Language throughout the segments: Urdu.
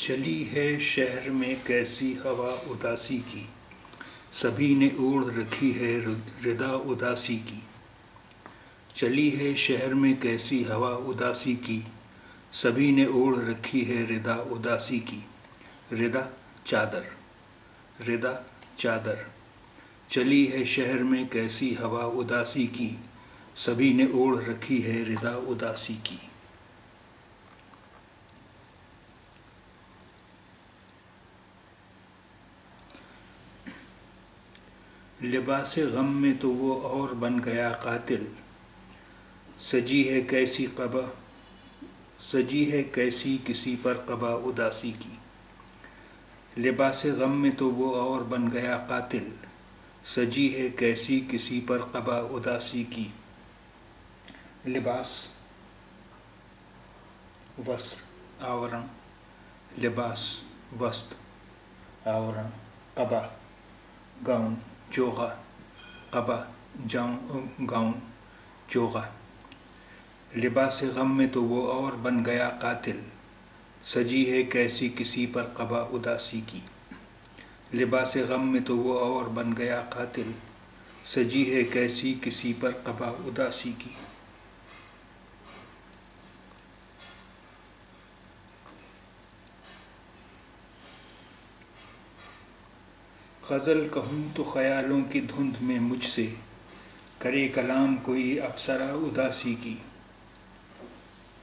چلی ہے شہر میں کیسی ہوا اداسی کی، سبھی نے اوڑھ رکھی ہے ردا اداسی کی۔ چلی ہے شہر میں کیسی ہوا اداسی کی، سبھی نے اوڑھ رکھی ہے ردا اداسی کی۔ ردا چادر، ردا چادر۔ چلی ہے شہر میں کیسی ہوا اداسی کی، سبھی نے اوڑھ رکھی ہے ردا اداسی کی۔ لباس غم میں تو وہ اور بن گیا قاتل، سجی ہے کیسی قبا، سجی ہے کیسی کسی پر قبا اداسی کی۔ لباس غم میں تو وہ اور بن گیا قاتل، سجی ہے کیسی کسی پر قبا اداسی کی۔ لباس وسط آورن، لباس وسط آورن، قبا گاؤن چوغا، قبا گاؤن چوغا۔ لباس غم میں تو وہ اور بن گیا قاتل، سجی ہے کیسی کسی پر قبا اداسی کی۔ لباس غم میں تو وہ اور بن گیا قاتل، سجی ہے کیسی کسی پر قبا اداسی کی۔ غزل کہوں تو خیالوں کی دھند میں مجھ سے، کرے کلام کوئی ابصرہ اداسی کی۔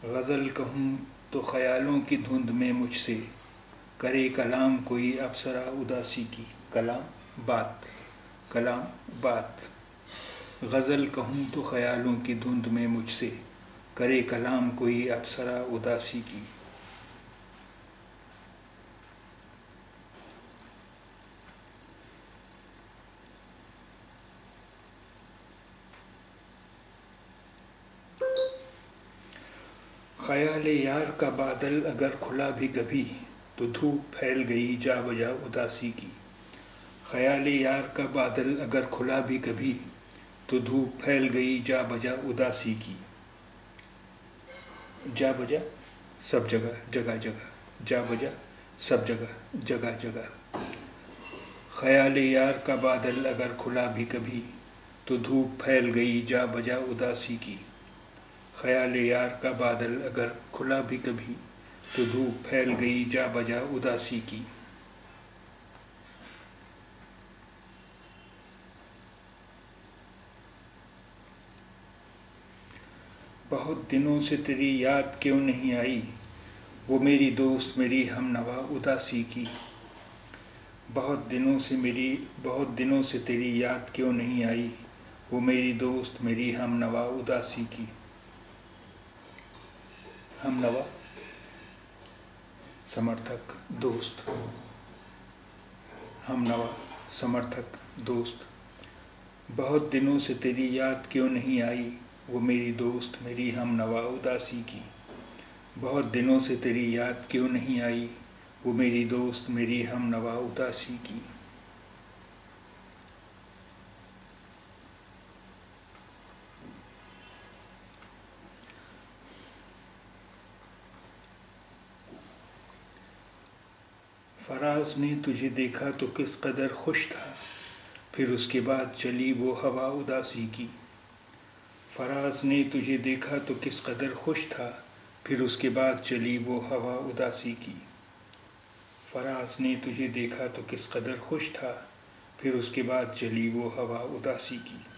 غزل کہوں تو خیالوں کی دھند میں مجھ سے، کرے کلام کوئی ابصرہ اداسی کی۔ کلام بات، کلام بات۔ غزل کہوں تو خیالوں کی دھند میں مجھ سے، کرے کلام کوئی ابصرہ اداسی کی۔ خیال یار کا بادل اگر کھلا بھی کبھی، تو دھوپ پھیل گئی جا بجا اداسی کی۔ خیال یار کا بادل اگر کھلا بھی کبھی، تو دھوپ پھیل گئی جا بجا اداسی کی۔ جا بجا سب جگہ جگہ جگہ، جا بجا سب جگہ جگہ جگہ۔ خیال یار کا بادل اگر کھلا بھی کبھی، تو دھوپ پھیل گئی جا بجا اداسی کی۔ خیال یار کا بادل اگر کھلا بھی کبھی، تو دھوپ پھیل گئی جا بجا اداسی کی۔ بہت دنوں سے تیری یاد کیوں نہیں آئی، وہ میری دوست میری ہم نوا اداسی کی۔ بہت دنوں سے تیری یاد کیوں نہیں آئی، وہ میری دوست میری ہم نوا اداسی کی۔ ہم نوا سمرتھک دوست، ہم نوا سمرتھک دوست۔ بہت دنوں سے تیری یاد کیوں نہیں آئی، وہ میری دوست میری ہم نوا اداسی کی۔ بہت دنوں سے تیری یاد کیوں نہیں آئی، وہ میری دوست میری ہم نوا اداسی کی۔ فراز نے تجھے دیکھا تو کس قدر خوش تھا، پھر اس کے بعد چلی وہ ہوا اداسی کی۔ فراز نے تجھے دیکھا تو کس قدر خوش تھا، پھر اس کے بعد چلی وہ ہوا اداسی کی۔ فراز نے تجھے دیکھا تو کس قدر خوش تھا، پھر اس کے بعد چلی وہ ہوا اداسی کی۔